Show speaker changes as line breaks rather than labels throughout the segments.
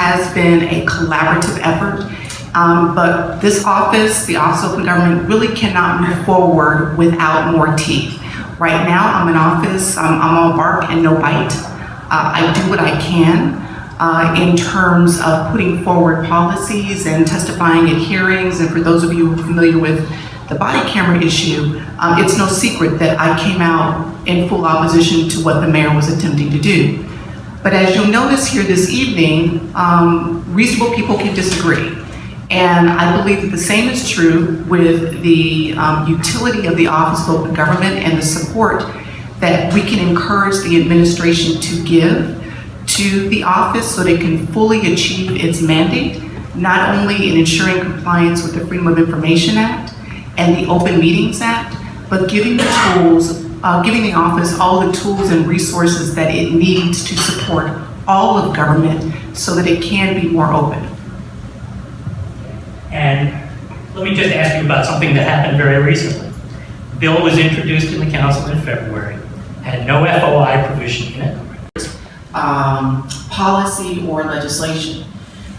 has been a collaborative effort, but this office, the Office of Open Government, really cannot move forward without more teeth. Right now, I'm in office, I'm all bark and no bite. I do what I can in terms of putting forward policies and testifying at hearings, and for those of you who are familiar with the body camera issue, it's no secret that I came out in full opposition to what the mayor was attempting to do. But as you'll notice here this evening, reasonable people can disagree. And I believe that the same is true with the utility of the Office of Open Government and the support that we can encourage the administration to give to the office so they can fully achieve its mandate, not only in ensuring compliance with the Freedom of Information Act and the Open Meetings Act, but giving the tools, giving the office all the tools and resources that it needs to support all of government so that it can be more open.
And let me just ask you about something that happened very recently. The bill was introduced in the council in February, had no FOI provision in it.
Policy or legislation.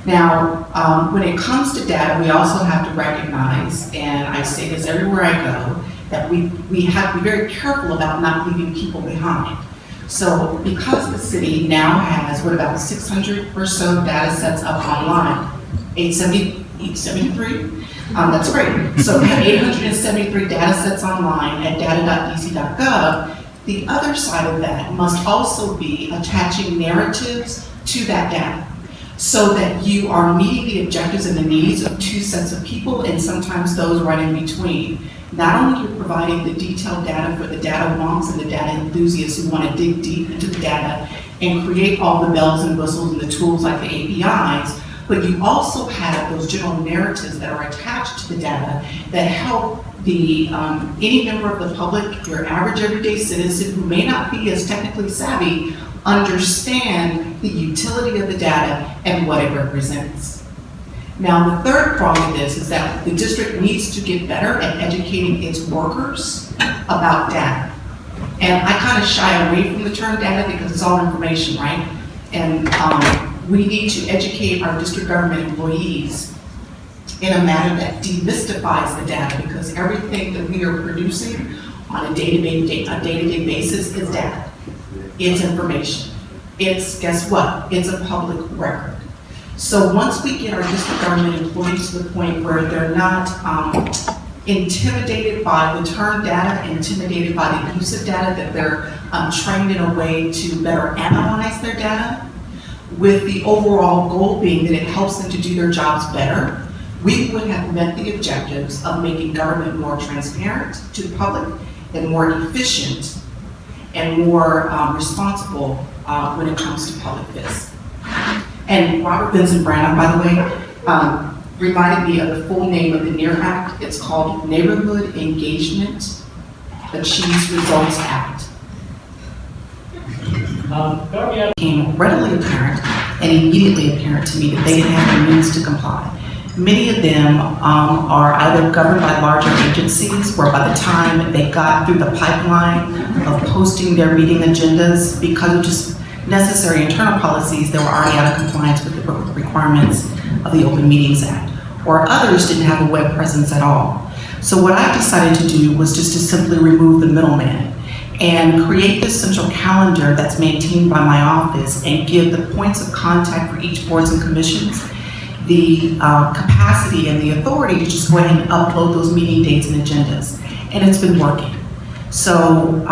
Now, when it comes to data, we also have to recognize, and I say this everywhere I go, that we have to be very careful about not leaving people behind. So because the city now has, what, about 600 or so data sets up online, 873? That's great. So we have 873 data sets online at data.dc.gov. The other side of that must also be attaching narratives to that data so that you are meeting the objectives and the needs of two sets of people, and sometimes those right in between. Not only are you providing the detailed data for the data wonks and the data enthusiasts who want to dig deep into the data and create all the bells and whistles and the tools like the APIs, but you also have those general narratives that are attached to the data that help the any member of the public, your average everyday citizen who may not be as technically savvy, understand the utility of the data and what it represents. Now, the third prong of this is that the district needs to get better at educating its workers about data. And I kind of shy away from the term data because it's all information, right? And we need to educate our district government employees in a manner that demystifies the data, because everything that we are producing on a day-to-day basis is data. It's information. It's, guess what? It's a public record. So once we get our district government employees to the point where they're not intimidated by the term data, intimidated by the use of data, that they're trained in a way to better analyze their data, with the overall goal being that it helps them to do their jobs better, we would have met the objectives of making government more transparent to the public and more efficient and more responsible when it comes to public fisc. And Robert Vincent Branagh, by the way, reminded me of the full name of the NEAR Act. It's called Neighborhood Engagement Achieves Results Act. Became readily apparent and immediately apparent to me that they didn't have the means to comply. Many of them are either governed by larger agencies where by the time they got through the pipeline of posting their meeting agendas, because of just necessary internal policies, they were already out of compliance with the requirements of the Open Meetings Act. Or others didn't have a web presence at all. So what I decided to do was just to simply remove the middleman and create this central calendar that's maintained by my office and give the points of contact for each boards and commissions the capacity and the authority to just go ahead and upload those meeting dates and agendas. And it's been working. So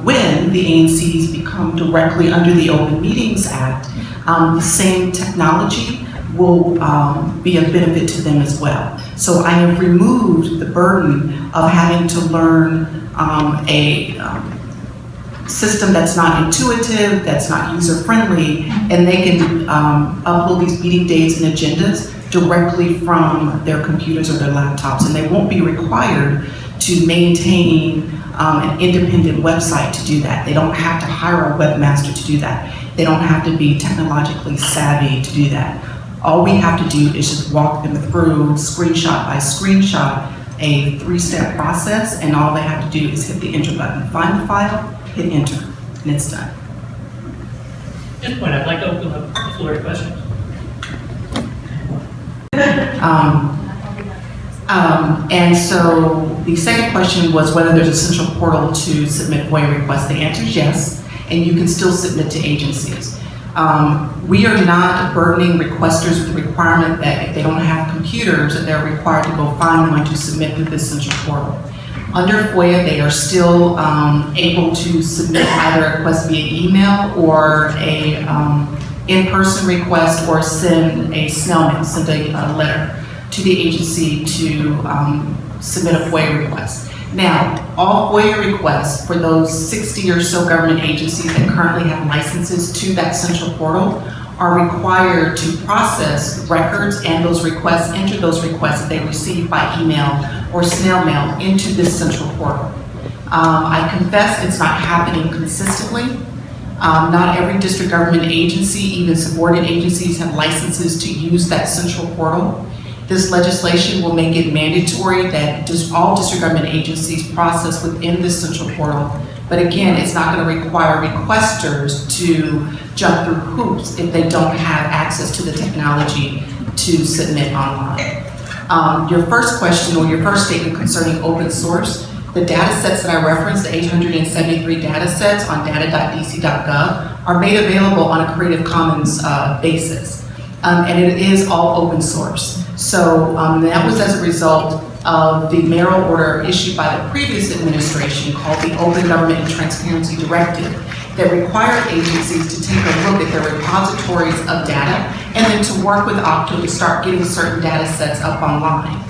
when the ANCs become directly under the Open Meetings Act, the same technology will be a benefit to them as well. So I have removed the burden of having to learn a system that's not intuitive, that's not user-friendly, and they can upload these meeting dates and agendas directly from their computers or their laptops, and they won't be required to maintain an independent website to do that. They don't have to hire a webmaster to do that. They don't have to be technologically savvy to do that. All we have to do is just walk them through, screenshot by screenshot, a 3-step process, and all they have to do is hit the enter button. Find the file, hit enter, and it's done.
At this point, I'd like to open up the floor to questions.
And so the second question was whether there's a central portal to submit FOIA requests. The answer is yes, and you can still submit to agencies. We are not burdening requesters with the requirement that if they don't have computers, that they're required to go find one to submit through this central portal. Under FOIA, they are still able to submit either a request via email or a in-person request, or send a snail mail, send a letter to the agency to submit a FOIA request. Now, all FOIA requests for those 60 or so government agencies that currently have licenses to that central portal are required to process records and those requests, enter those requests that they receive by email or snail mail into this central portal. I confess it's not happening consistently. Not every district government agency, even subordinate agencies, have licenses to use that central portal. This legislation will make it mandatory that just all district government agencies process within this central portal. But again, it's not going to require requesters to jump through hoops if they don't have access to the technology to submit online. Your first question, or your first statement concerning open source, the data sets that I referenced, the 873 data sets on data.dc.gov, are made available on a Creative Commons basis. And it is all open source. So that was as a result of the mayoral order issued by the previous administration called the Open Government and Transparency Directive that required agencies to take a look at their repositories of data and then to work with Octo to start getting certain data sets up online.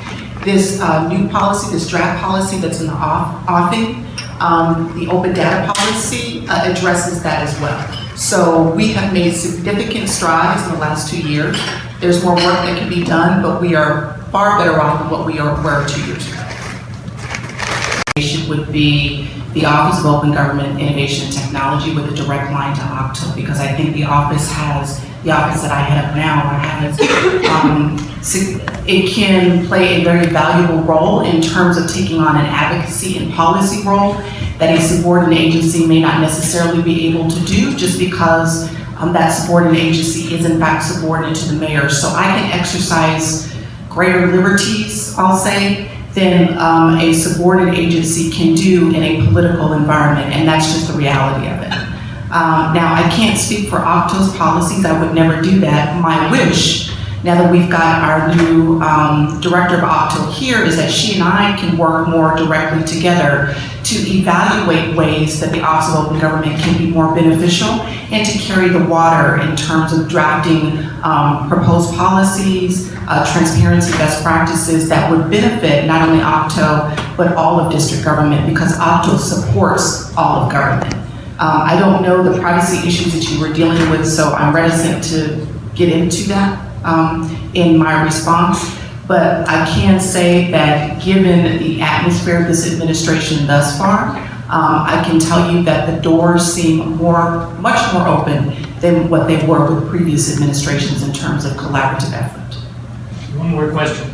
This new policy, this draft policy that's in the offing, the open data policy addresses that as well. So we have made significant strides in the last 2 years. There's more work that can be done, but we are far better off than what we were 2 years ago. Would be the Office of Open Government, Innovation and Technology with a direct line to Octo, because I think the office that I have now has, it can play a very valuable role in terms of taking on an advocacy and policy role that a subordinate agency may not necessarily be able to do just because that subordinate agency is in fact subordinate to the mayor. So I can exercise greater liberties, I'll say, than a subordinate agency can do in a political environment, and that's just the reality of it. Now, I can't speak for Octo's policies. I would never do that. My wish, now that we've got our new director of Octo here, is that she and I can work more directly together to evaluate ways that the Office of Open Government can be more beneficial and to carry the water in terms of drafting proposed policies, transparency best practices that would benefit not only Octo, but all of district government, because Octo supports all of government. I don't know the privacy issues that you were dealing with, so I'm reticent to get into that in my response. But I can say that given the atmosphere of this administration thus far, I can tell you that the doors seem much more open than what they were with previous administrations in terms of collaborative effort.
One more question.